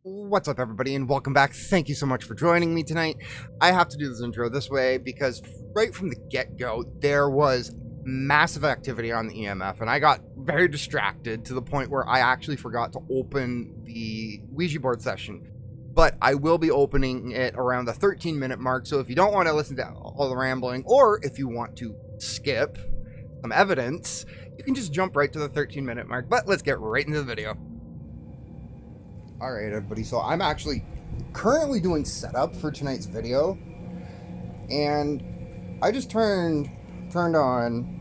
What's up, everybody, and welcome back. Thank you so much for joining me tonight. I have to do this intro this way because right from the get-go, there was massive activity on the EMF, and I got very distracted to the point where I actually forgot to open the Ouija board session. But I will be opening it around the 13-minute mark, so if you don't want to listen to all the rambling, or if you want to skip some evidence, you can just jump right to the 13-minute mark. But let's get right into the video. Alright, everybody, so I'm actually currently doing setup for tonight's video, and I just turned on,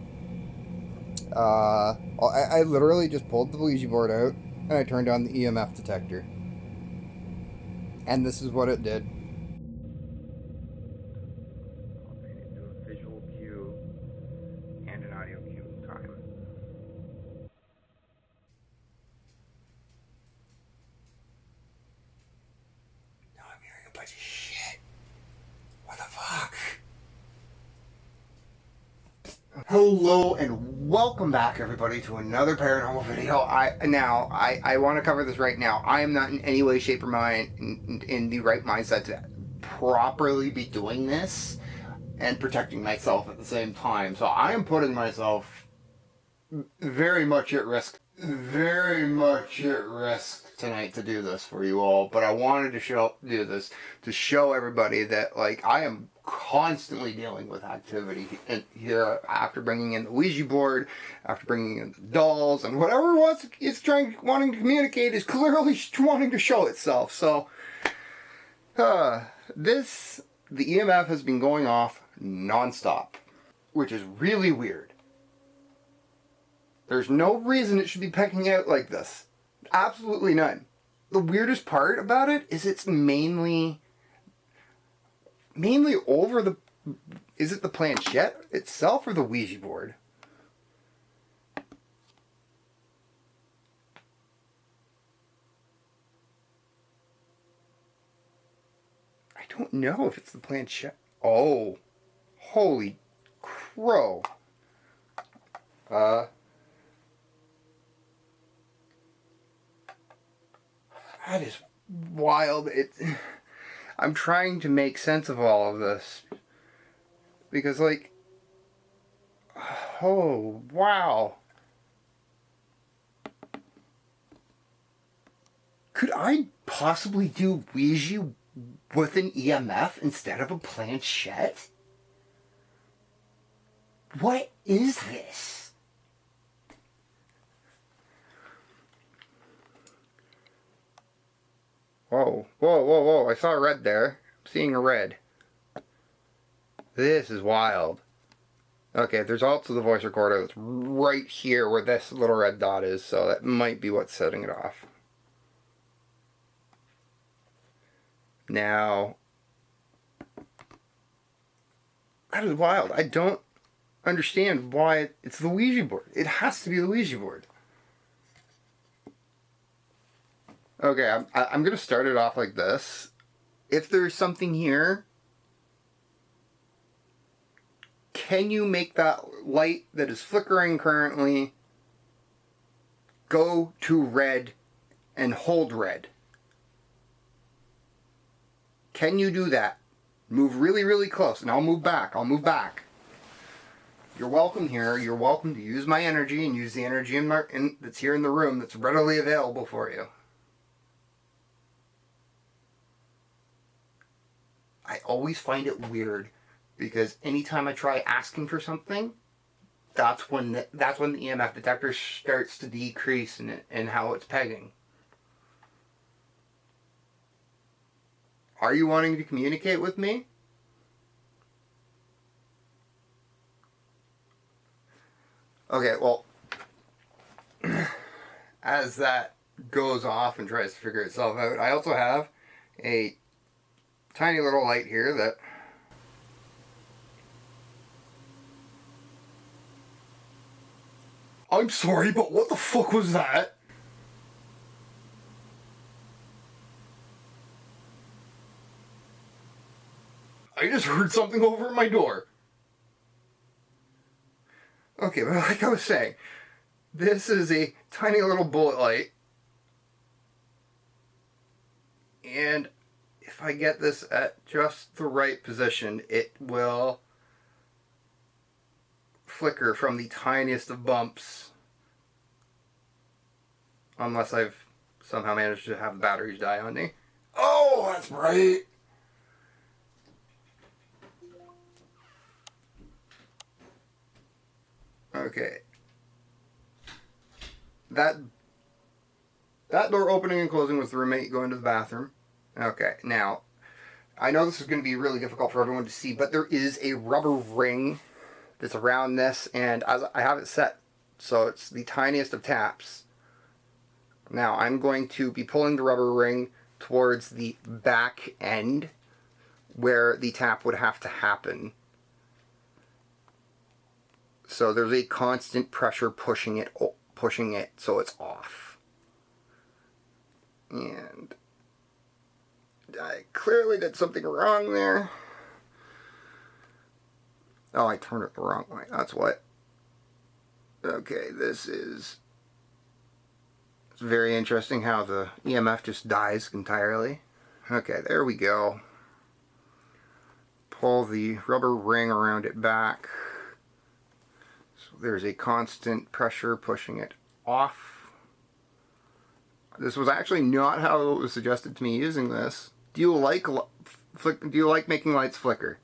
I literally just pulled the Ouija board out, and I turned on the EMF detector, and this is what it did. I'll made it into a visual cue and an audio cue time. Now I'm hearing a bunch of shit. What the fuck? Hello and welcome back, everybody, to another paranormal video. I want to cover this right now. I am not in any way, shape, or mind in the right mindset to properly be doing this and protecting myself at the same time. So I am putting myself very much at risk tonight to do this for you all. But I wanted to do this to show everybody that, like, I am constantly dealing with activity here after bringing in the Ouija board, after bringing in the dolls, and whatever it's wanting to communicate is clearly wanting to show itself. So, the EMF has been going off non-stop, which is really weird. There's no reason it should be pecking out like this. Absolutely none. The weirdest part about it is it's mainly over the... Is it the planchette itself or the Ouija board? I don't know if it's the planchette. Oh. Holy crow. That is wild. I'm trying to make sense of all of this. Because, like... Oh, wow. Could I possibly do Ouija with an EMF instead of a planchette? What is this? Whoa, whoa, whoa, whoa, I saw a red there. I'm seeing a red. This is wild. Okay, there's also the voice recorder that's right here where this little red dot is, so that might be what's setting it off. Now, that is wild. I don't understand why it's the Ouija board. It has to be the Ouija board. Okay, I'm going to start it off like this. If there's something here, can you make that light that is flickering currently go to red and hold red? Can you do that? Move really, really close, and I'll move back. You're welcome here. You're welcome to use my energy and use the energy that's here in the room that's readily available for you. I always find it weird because anytime I try asking for something, that's when the EMF detector starts to decrease in how it's pegging. Are you wanting to communicate with me? Okay, well, as that goes off and tries to figure itself out, I also have a tiny little light here that I'm sorry, but what the fuck was that? I just heard something over at my door. Okay, but like I was saying, this is a tiny little bullet light And if I get this at just the right position, it will flicker from the tiniest of bumps. Unless I've somehow managed to have the batteries die on me. Oh, that's right! Okay. That door opening and closing was the roommate going to the bathroom. Okay, now, I know this is going to be really difficult for everyone to see, but there is a rubber ring that's around this, and I have it set so it's the tiniest of taps. Now, I'm going to be pulling the rubber ring towards the back end where the tap would have to happen. So there's a constant pressure pushing it so it's off. And I clearly did something wrong there. Oh, I turned it the wrong way. That's what. Okay, this is... It's very interesting how the EMF just dies entirely. Okay, there we go. Pull the rubber ring around it back. So there's a constant pressure pushing it off. This was actually not how it was suggested to me using this. Do you like making lights flicker?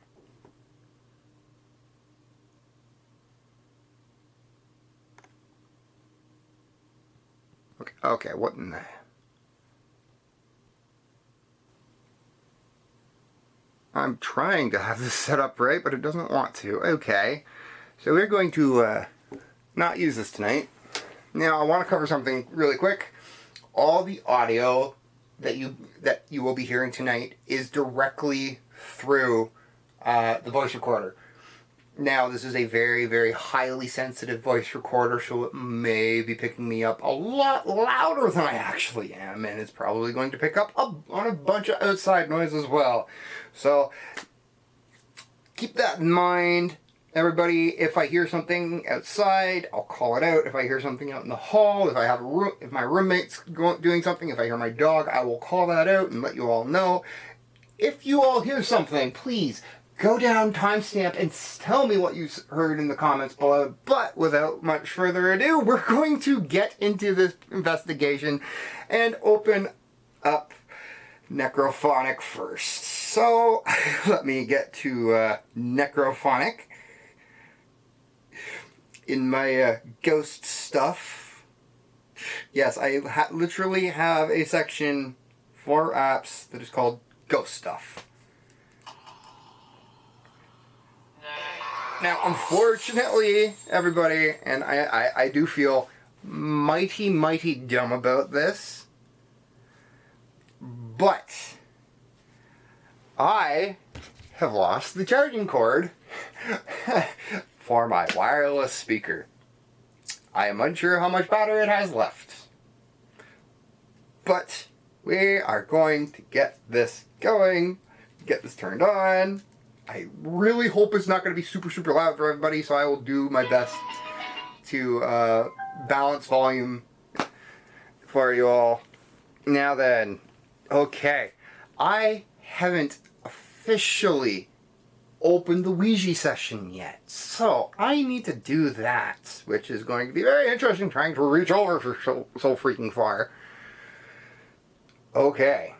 Okay, what in the... I'm trying to have this set up right, but it doesn't want to. Okay, so we're going to not use this tonight. Now, I want to cover something really quick. All the audio that you will be hearing tonight is directly through the voice recorder. Now, this is a very, very highly sensitive voice recorder, so it may be picking me up a lot louder than I actually am, and it's probably going to pick up on a bunch of outside noise as well. So, keep that in mind. Everybody, if I hear something outside, I'll call it out. If I hear something out in the hall, if my roommate's doing something, if I hear my dog, I will call that out and let you all know. If you all hear something, please go down, timestamp, and tell me what you heard in the comments below. But without much further ado, we're going to get into this investigation and open up necrophonic first. So, let me get to necrophonic in my ghost stuff. Yes, I literally have a section for apps that is called ghost stuff. Now, unfortunately, everybody, and I do feel mighty dumb about this, but I have lost the charging cord for my wireless speaker. I am unsure how much battery it has left, but we are going to get this going, get this turned on. I really hope it's not going to be super loud for everybody, so I will do my best to balance volume for you all. Now then, okay, I haven't officially opened the Ouija session yet, so I need to do that, which is going to be very interesting, trying to reach over for so freaking far. Okay.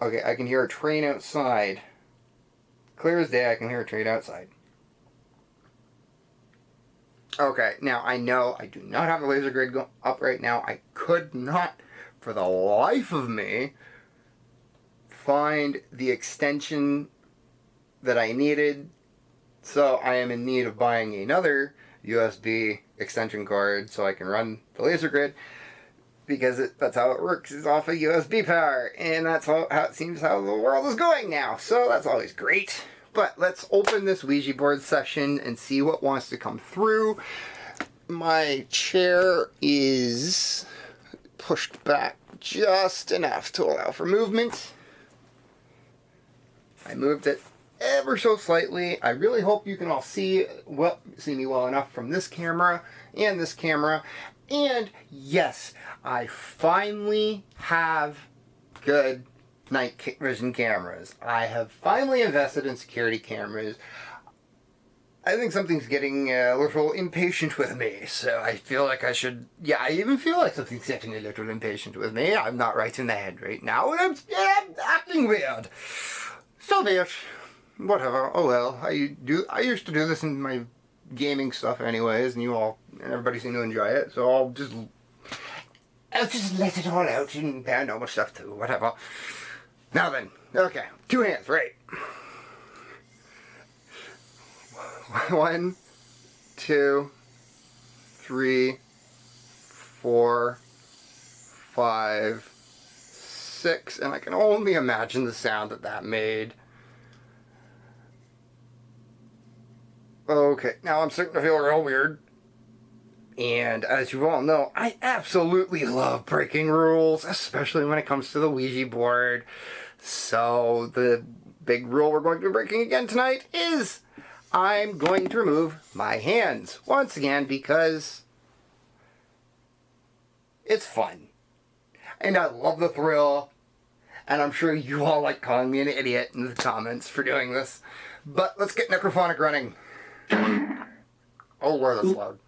Okay, I can hear a train outside. Clear as day, I can hear a train outside. Okay, now I know I do not have the laser grid up right now. I could not, for the life of me, find the extension that I needed. So I am in need of buying another USB extension cord so I can run the laser grid. Because that's how it works, is off of USB power. And that's how it seems how the world is going now. So that's always great. But let's open this Ouija board session and see what wants to come through. My chair is pushed back just enough to allow for movement. I moved it ever so slightly. I really hope you can all see me well enough from this camera and this camera. And yes, I finally have good night vision cameras. I have finally invested in security cameras. I think something's getting a little impatient with me, so I feel like I should... Yeah, I even feel like something's getting a little impatient with me. I'm not right in the head right now, and I'm acting weird. So be it. Whatever. Oh well. I used to do this in my gaming stuff anyways, and everybody seemed to enjoy it, so I'll just let it all out in paranormal stuff too, whatever. Now then, okay, 2 hands, right. 1, 2, 3, 4, 5, 6, and I can only imagine the sound that made. Okay, now I'm starting to feel real weird. And as you all know, I absolutely love breaking rules, especially when it comes to the Ouija board. So the big rule we're going to be breaking again tonight is I'm going to remove my hands once again because it's fun. And I love the thrill. And I'm sure you all like calling me an idiot in the comments for doing this. But let's get necrophonic running. Oh, wow, that's loud.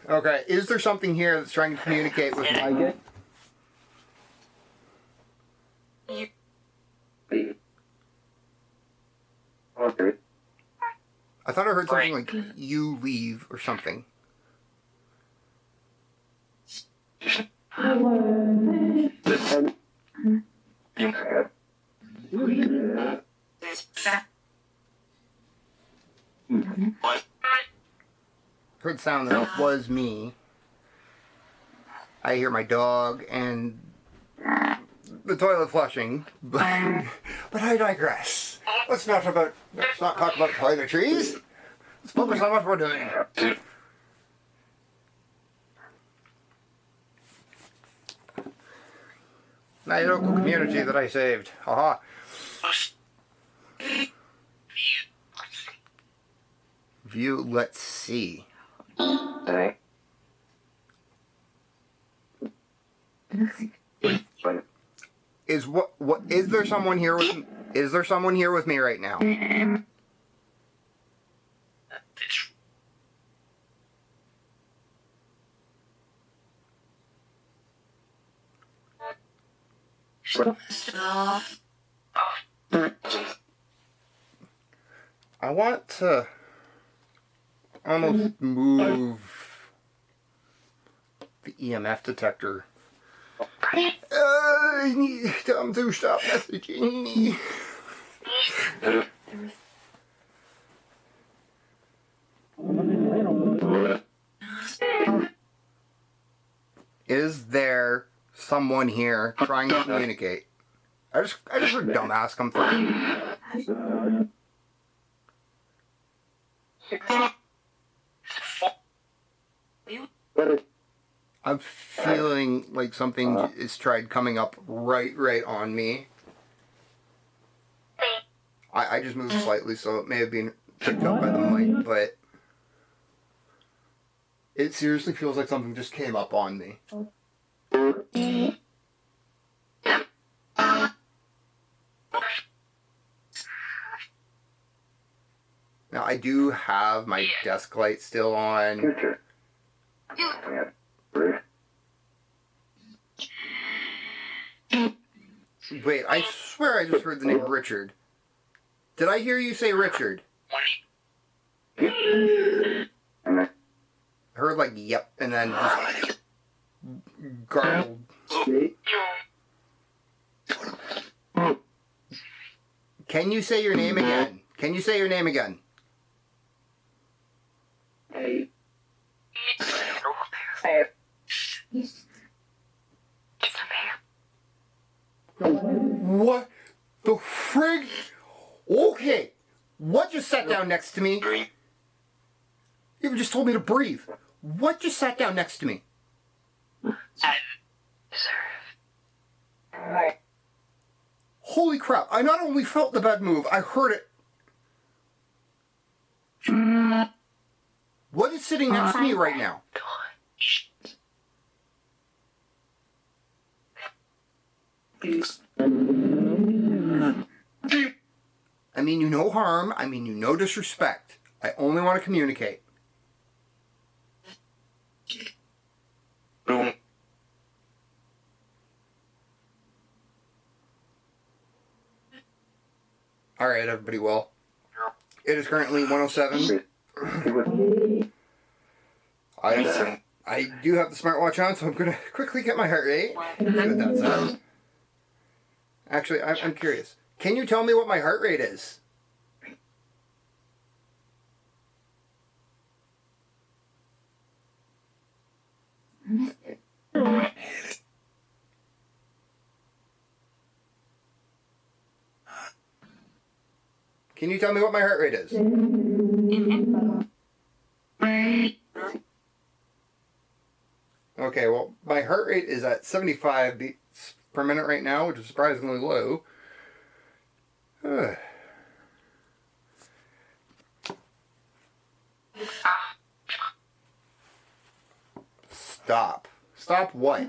Okay, is there something here that's trying to communicate with my... I thought I heard something like, you leave, or something. Heard sound that was me. I hear my dog and the toilet flushing, but I digress. Let's not talk about toiletries. Let's focus on what we're doing. My local community that I saved. Haha. View, let's see. Is there someone here with me right now? I want to almost move the EMF detector. I need them to stop messaging me. Is there someone here trying to communicate? I just heard dumbass come through. I'm feeling like something is tried coming up right on me. I just moved slightly, so it may have been picked up by the mic, but it seriously feels like something just came up on me. Now, I do have my desk light still on. Wait, I swear I just heard the name Richard. Did I hear you say Richard? I heard like, yep, and then just garbled. Can you say your name again? Can you say your name again? What the frig? Okay, what just sat down next to me? You just told me to breathe. What just sat down next to me? Holy crap, I not only felt the bad move, I heard it. What is sitting next to me right now? I mean you no harm, I mean you no disrespect. I only want to communicate. Alright, everybody, well, it is currently 1:07. I do have the smartwatch on, so I'm going to quickly get my heart rate. See what that says. Actually, I'm curious. Can you tell me what my heart rate is? Can you tell me what my heart rate is? Okay, well, my heart rate is at 75 beats per minute right now, which is surprisingly low. Stop. Stop what?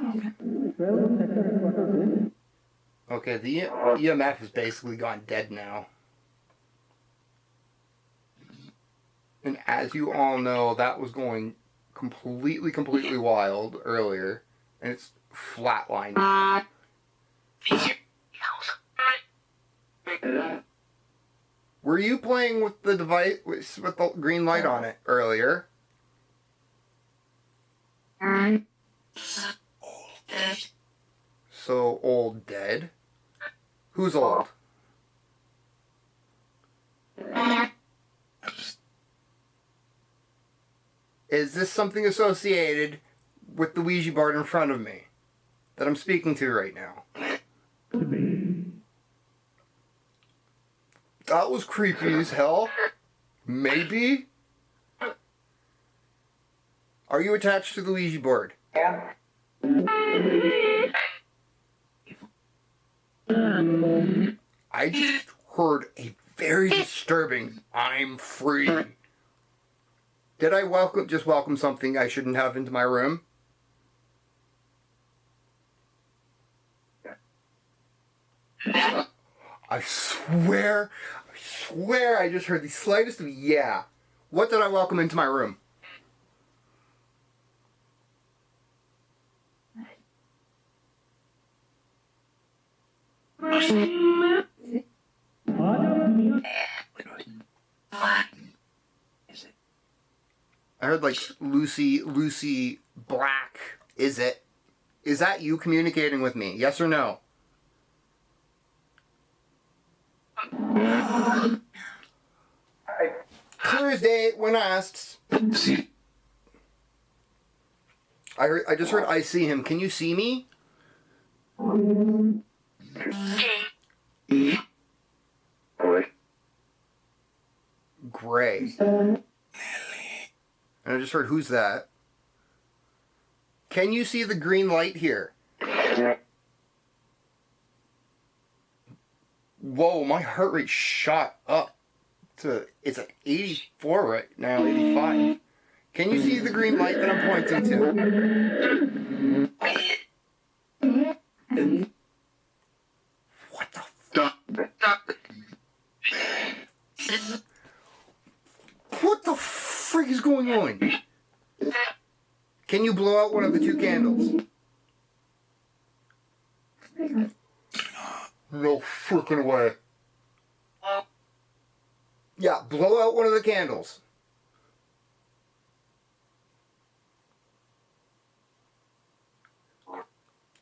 Okay, the EMF has basically gone dead now. And as you all know, that was going completely wild earlier, and it's flatlined. Were you playing with the device with the green light on it earlier? So old dead? Who's old? Is this something associated with the Ouija board in front of me that I'm speaking to right now? That was creepy as hell. Maybe? Are you attached to the Ouija board? Yeah. I just heard a very disturbing "I'm free." Did I just welcome something I shouldn't have into my room? I swear I just heard the slightest of yeah. What did I welcome into my room? I heard like Lucy Black. Is it? Is that you communicating with me? Yes or no? Clear as day when asked. I just heard I see him. Can you see me? Gray. And I just heard, who's that? Can you see the green light here? Whoa, my heart rate shot up to, it's at 84 right now, 85. Can you see the green light that I'm pointing to? What the fuck? What the frick is going on? Can you blow out one of the two candles? No freaking way. Yeah, blow out one of the candles.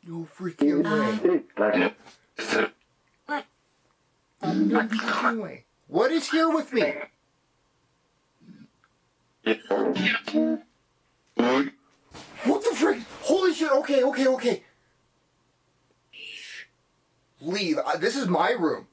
No freaking way. No freaking way. What is here with me? What the frick? Holy shit, okay. Leave. This is my room.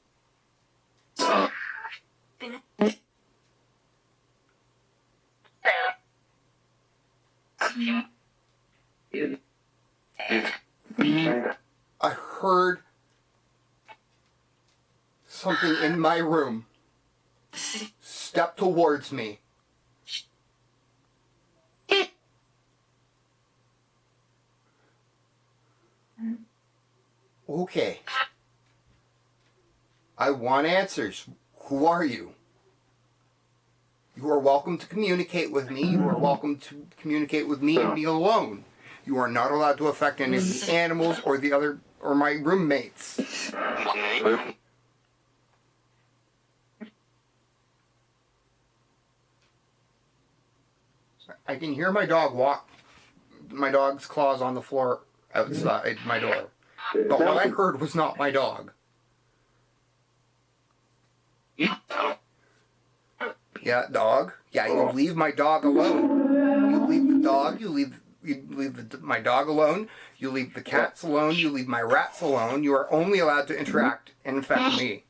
I heard something in my room step towards me. Okay. I want answers. Who are you? You are welcome to communicate with me. You are welcome to communicate with me and me alone. You are not allowed to affect any of the animals or the other or my roommates. I can hear my dog walk. My dog's claws on the floor outside my door. But what I heard was not my dog. Yeah, dog. Yeah, you leave my dog alone. You leave the dog. You leave my dog alone. You leave the cats alone. You leave my rats alone. You are only allowed to interact and infect me.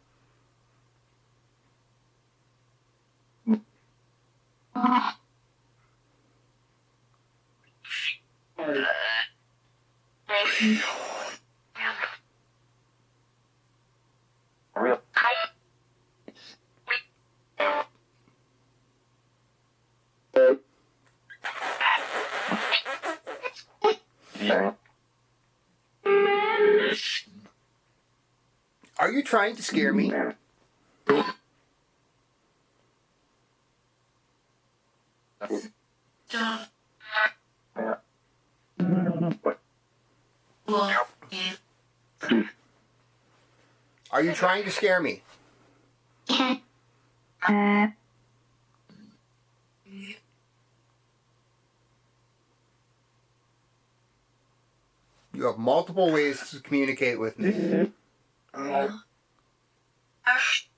Are you trying to scare me? Are you trying to scare me? You have multiple ways to communicate with me.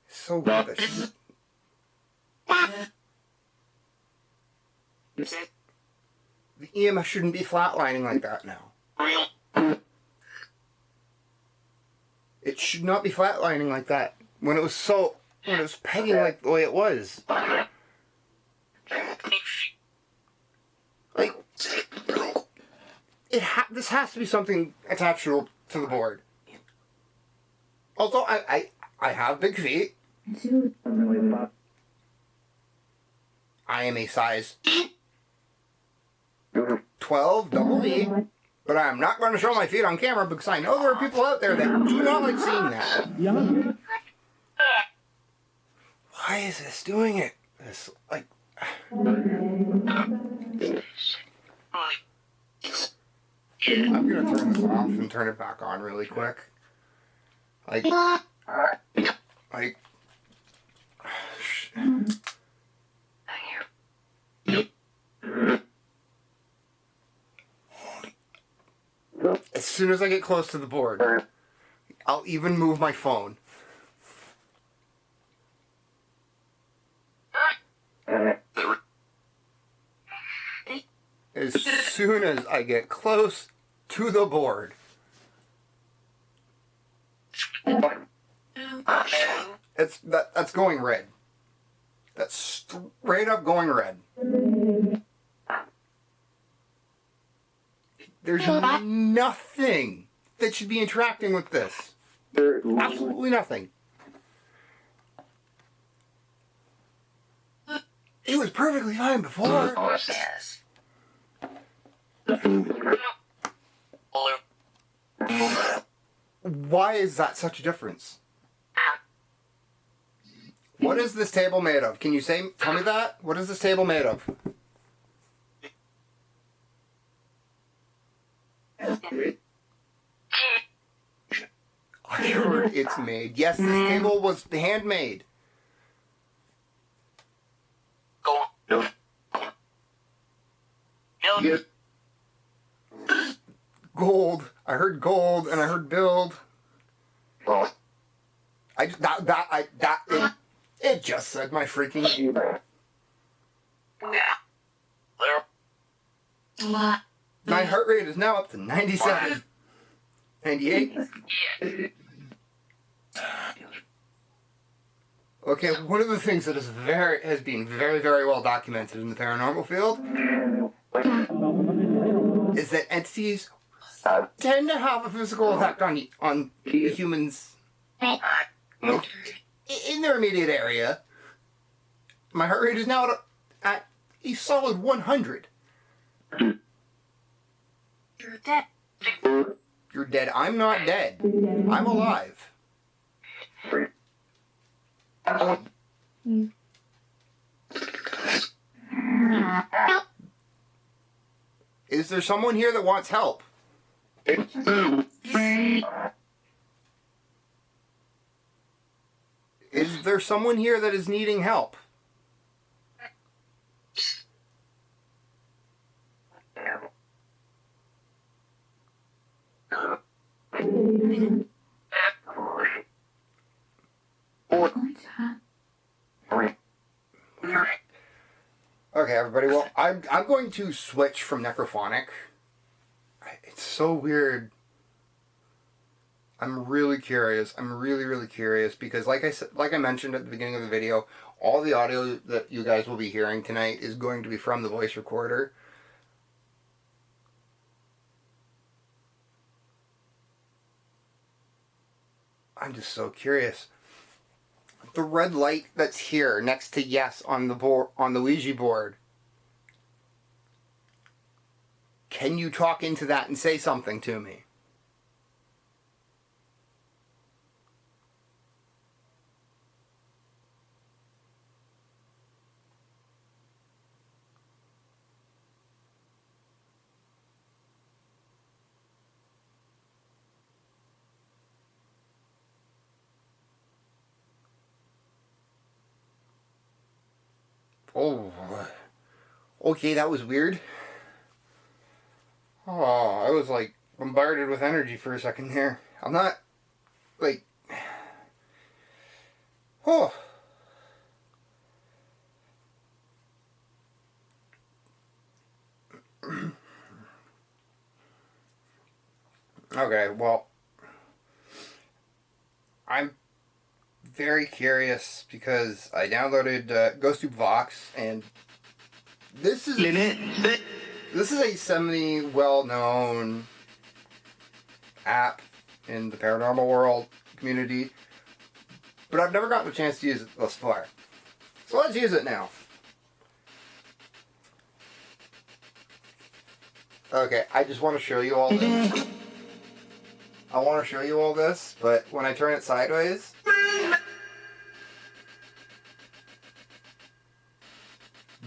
So rubbish. The EMF shouldn't be flatlining like that now. It should not be flatlining like that when it was pegging like the way it was. Like, this has to be something attached to the board. Although I have big feet. I am a size 12 double D, but I am not going to show my feet on camera because I know there are people out there that do not like seeing that. Why is this doing it? This, like... I'm going to turn this off and turn it back on really quick. Like... As soon as I get close to the board, I'll even move my phone. As soon as I get close to the board. That's going red. That's straight up going red. There's nothing that should be interacting with this. Absolutely nothing. It was perfectly fine before. Why is that such a difference? What is this table made of? Can you tell me that? What is this table made of? I heard it's made. Yes, this table was handmade. Gold. I heard gold and I heard build. It just said my freaking. My heart rate is now up to 97. 98. Okay, one of the things that has been very, very well documented in the paranormal field is that entities tend to have a physical effect on humans in their immediate area. My heart rate is now at a solid 100. Your You're dead. I'm not dead. I'm alive. Is there someone here that wants help? Is there someone here that is needing help? Okay, everybody. Well, I'm going to switch from necrophonic. It's so weird. I'm really curious. I'm really curious because, like I mentioned at the beginning of the video, all the audio that you guys will be hearing tonight is going to be from the voice recorder. I'm just so curious. The red light that's here next to yes on the board, on the Ouija board. Can you talk into that and say something to me? Oh, okay, that was weird. Oh, I was like bombarded with energy for a second there. I'm not, like, oh. Okay, well, I'm very curious because I downloaded GhostTube Vox, and this is a semi-well-known app in the paranormal world community, but I've never gotten a chance to use it thus far. So let's use it now. Okay, I just want to show you all this. I want to show you all this, but when I turn it sideways,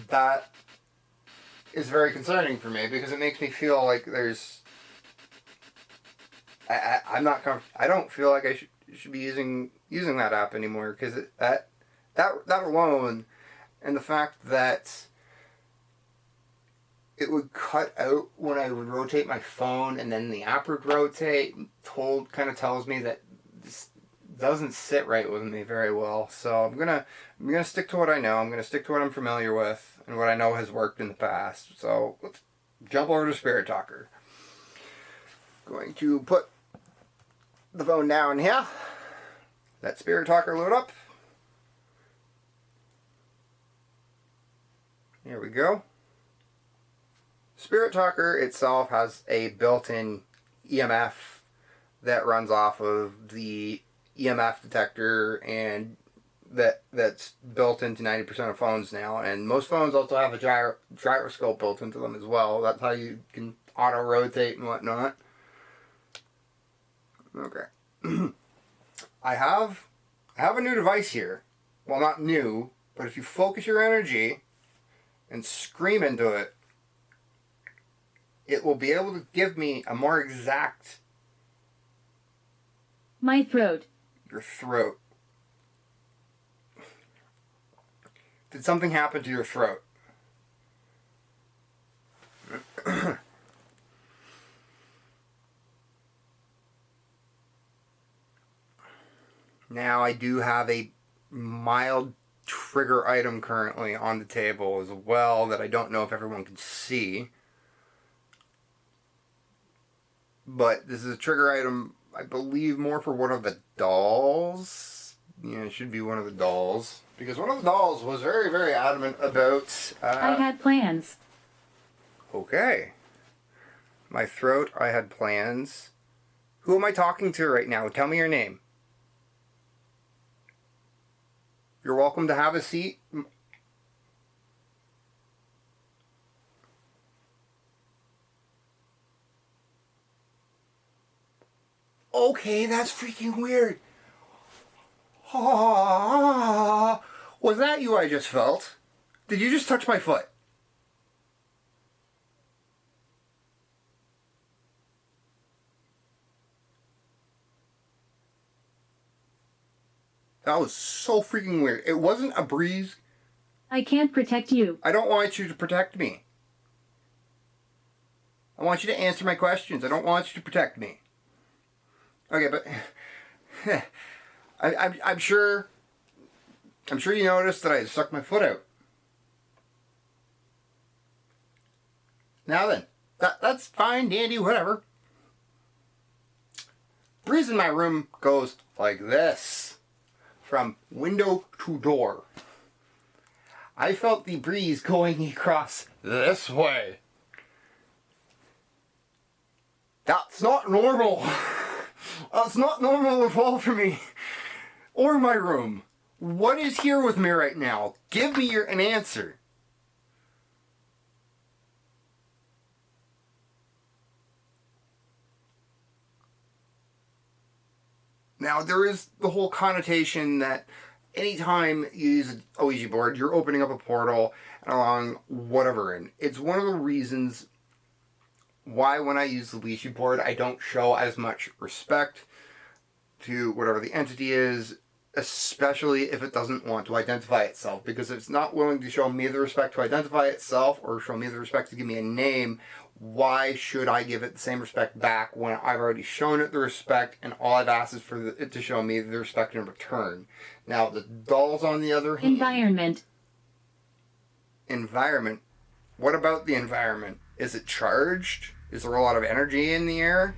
that is very concerning for me because it makes me feel like there's. I'm not I don't feel like I should be using that app anymore because that alone, and the fact that it would cut out when I would rotate my phone, and then the app would rotate. Kind of tells me that this doesn't sit right with me very well. So I'm gonna stick to what I know. I'm gonna stick to what I'm familiar with and what I know has worked in the past. So let's jump over to Spirit Talker. Going to put the phone down here. Let Spirit Talker load up. Here we go. Spirit Talker itself has a built-in EMF that runs off of the EMF detector, and that's built into 90% of phones now. And most phones also have a gyroscope built into them as well. That's how you can auto-rotate and whatnot. Okay. I have a new device here. Well, not new, but if you focus your energy and scream into it, it will be able to give me a more exact... My throat. Your throat. Did something happen to your throat? Now I do have a mild trigger item currently on the table as well that I don't know if everyone can see. But this is a trigger item, I believe, more for one of the dolls. Yeah, it should be one of the dolls. Because one of the dolls was very adamant about... I had plans. Okay. My throat, I had plans. Who am I talking to right now? Tell me your name. You're welcome to have a seat. Okay, that's freaking weird. Ah, was that you I just felt? Did you just touch my foot? That was so freaking weird. It wasn't a breeze. I can't protect you. I don't want you to protect me. I want you to answer my questions. I don't want you to protect me. Okay, but I'm sure you noticed that I stuck my foot out. Now then, that's fine, dandy, whatever. Breeze in my room goes like this, from window to door. I felt the breeze going across this way. That's not normal. That's not normal at all for me. Or my room. What is here with me right now? Give me an answer. Now, there is the whole connotation that anytime you use a Ouija board, you're opening up a portal and allowing whatever in. It's one of the reasons why when I use the Ouija board, I don't show as much respect to whatever the entity is, especially if it doesn't want to identify itself. Because if it's not willing to show me the respect to identify itself or show me the respect to give me a name, why should I give it the same respect back when I've already shown it the respect and all I've asked is for it to show me the respect in return? Now, the dolls, on the other hand... Environment. What about the environment? Is it charged? Is there a lot of energy in the air?